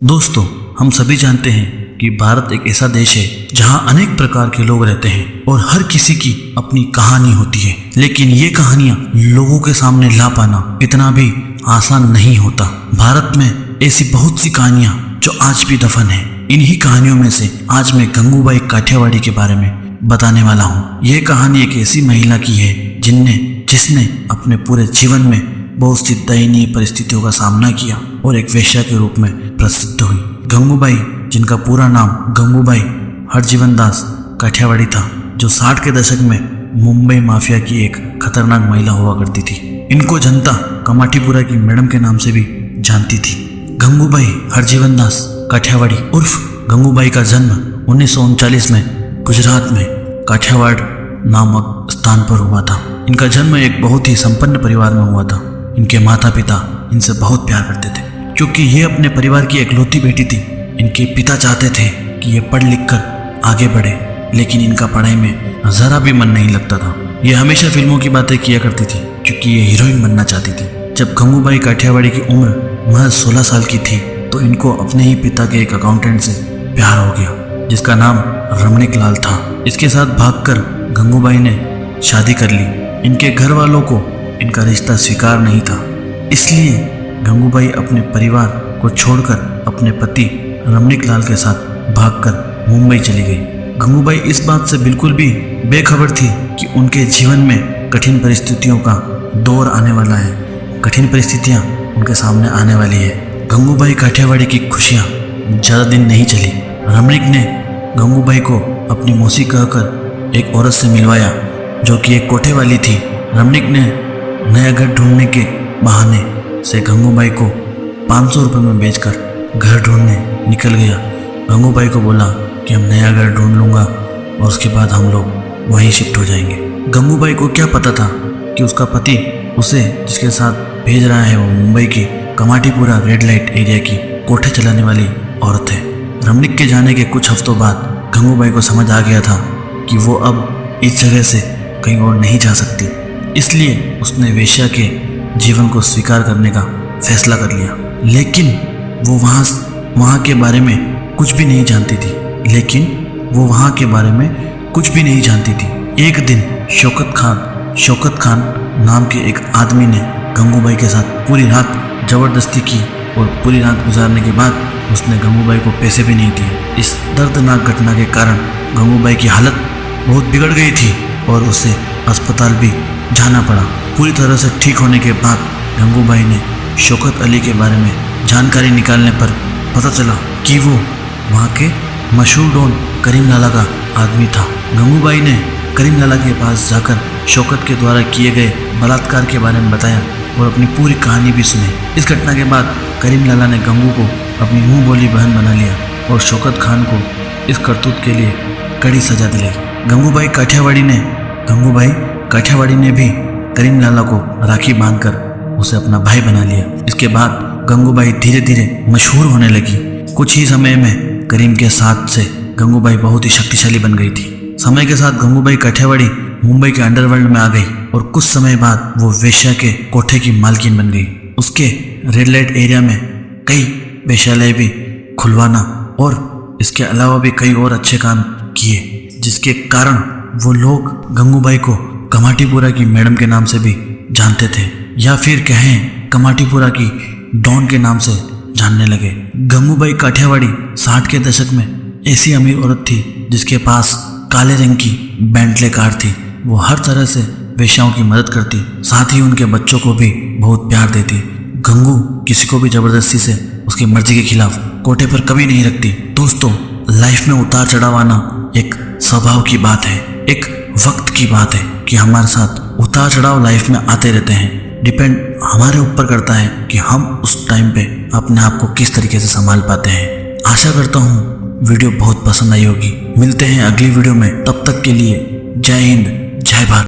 दोस्तों, हम सभी जानते हैं कि भारत एक ऐसा देश है जहां अनेक प्रकार के लोग रहते हैं और हर किसी की अपनी कहानी होती है। लेकिन ये कहानियां लोगों के सामने ला पाना इतना भी आसान नहीं होता। भारत में ऐसी बहुत सी कहानियां जो आज भी दफन है। इन्हीं कहानियों में से आज मैं गंगूबाई काठियावाड़ी के बारे में बताने वाला हूँ। यह कहानी एक ऐसी महिला की है जिसने अपने पूरे जीवन में बहुत सी दयनीय परिस्थितियों का सामना किया और एक वेश्या के रूप में प्रसिद्ध हुई। गंगूबाई, जिनका पूरा नाम गंगूबाई हरजीवन दास काठियावाड़ी था, जो 60 के दशक में मुंबई माफिया की एक खतरनाक महिला हुआ करती थी। इनको जनता कमाटीपुरा की मैडम के नाम से भी जानती थी। गंगूबाई हरजीवन दास काठियावाड़ी उर्फ गंगूबाई का जन्म 1939 में गुजरात में काठियावाड़ नामक स्थान पर हुआ था। इनका जन्म एक बहुत ही संपन्न परिवार में हुआ था। इनके माता पिता इनसे बहुत प्यार करते थे क्योंकि ये अपने परिवार की इकलौती बेटी थी। इनके पिता चाहते थे कि ये पढ़ लिख कर आगे बढ़े, लेकिन इनका पढ़ाई में जरा भी मन नहीं लगता था। ये हमेशा फिल्मों की बातें किया करती थी क्योंकि ये हीरोइन बनना चाहती थी। जब गंगूबाई काठियावाड़ी की उम्र महज 16 साल की थी तो इनको अपने ही पिता के एक अकाउंटेंट से प्यार हो गया, जिसका नाम रमणीक लाल था। इसके साथ भागकर गंगूबाई ने शादी कर ली। इनके घर वालों को इनका रिश्ता स्वीकार नहीं था, इसलिए गंगूबाई अपने परिवार को छोड़कर अपने पति रमणीक लाल के साथ भागकर मुंबई चली गई। गंगूबाई इस बात से बिल्कुल भी बेखबर थी कि उनके जीवन में कठिन परिस्थितियों का दौर आने वाला है। कठिन परिस्थितियां उनके सामने आने वाली है। गंगूबाई काठियावाड़ी की खुशियां ज़्यादा दिन नहीं चली। रमणीक ने गंगूबाई को अपनी मौसी कहकर एक औरत से मिलवाया जो कि एक कोठे वाली थी। रमणीक ने नया घर ढूंढने के बहाने से गंगूबाई को 500 रुपये में बेचकर घर ढूंढने निकल गया। गंगूबाई को बोला कि हम नया घर ढूंढ लूँगा और उसके बाद हम लोग वहीं शिफ्ट हो जाएंगे। गंगूबाई को क्या पता था कि उसका पति उसे जिसके साथ भेज रहा है वो मुंबई की कमाटीपुरा रेड लाइट एरिया की कोठे चलाने वाली औरत है। रमणीक के जाने के कुछ हफ्तों बाद गंगूबाई को समझ आ गया था कि वो अब इस जगह से कहीं और नहीं जा सकती, इसलिए उसने वेश्या के जीवन को स्वीकार करने का फैसला कर लिया। लेकिन वो वहाँ के बारे में कुछ भी नहीं जानती थी। एक दिन शौकत खान नाम के एक आदमी ने गंगूबाई के साथ पूरी रात जबरदस्ती की और पूरी रात गुजारने के बाद उसने गंगूबाई को पैसे भी नहीं दिए। इस दर्दनाक घटना के कारण गंगूबाई की हालत बहुत बिगड़ गई थी और उसे अस्पताल भी जाना पड़ा। पूरी तरह से ठीक होने के बाद गंगूबाई ने शौकत अली के बारे में जानकारी निकालने पर पता चला कि वो वहाँ के मशहूर डॉन करीम लाला का आदमी था। गंगूबाई ने करीम लाला के पास जाकर शौकत के द्वारा किए गए बलात्कार के बारे में बताया और अपनी पूरी कहानी भी सुनी। इस घटना के बाद करीम लाला ने गंगू को अपनी मुँह बोली बहन बना लिया और शौकत खान को इस करतूत के लिए कड़ी सजा दिलाई। गंगूबाई काठियावाड़ी ने भी करीम लाला को राखी बांधकर उसे अपना भाई बना लिया। इसके बाद गंगूबाई धीरे धीरे मशहूर होने लगी। कुछ ही समय में करीम के साथ से गंगूबाई बहुत ही शक्तिशाली बन गई थी। समय के साथ गंगूबाई काठियावाड़ी मुंबई के अंडरवर्ल्ड में आ गई और कुछ समय बाद वो वेश्या के कोठे की मालकिन बन गई। उसके रेड लाइट एरिया में कई वेश्यालय भी खुलवाना और इसके अलावा भी कई और अच्छे काम किए, जिसके कारण वो लोग गंगूबाई को कमाटीपुरा की मैडम के नाम से भी जानते थे, या फिर कहें कमाटीपुरा की डॉन के नाम से जानने लगे। गंगूबाई काठियावाड़ी 60 के दशक में ऐसी अमीर औरत थी जिसके पास काले रंग की बेंटले कार थी। वो हर तरह से वेश्याओं की मदद करती, साथ ही उनके बच्चों को भी बहुत प्यार देती। गंगू किसी को भी जबरदस्ती से उसकी मर्जी के खिलाफ कोठे पर कभी नहीं रखती। दोस्तों, लाइफ में उतार चढ़ाव आना एक स्वभाव की बात है, एक वक्त की बात है कि हमारे साथ उतार चढ़ाव लाइफ में आते रहते हैं। डिपेंड हमारे ऊपर करता है कि हम उस टाइम पे अपने आप को किस तरीके से संभाल पाते हैं। आशा करता हूँ वीडियो बहुत पसंद आई होगी। मिलते हैं अगली वीडियो में, तब तक के लिए जय हिंद, जय भारत।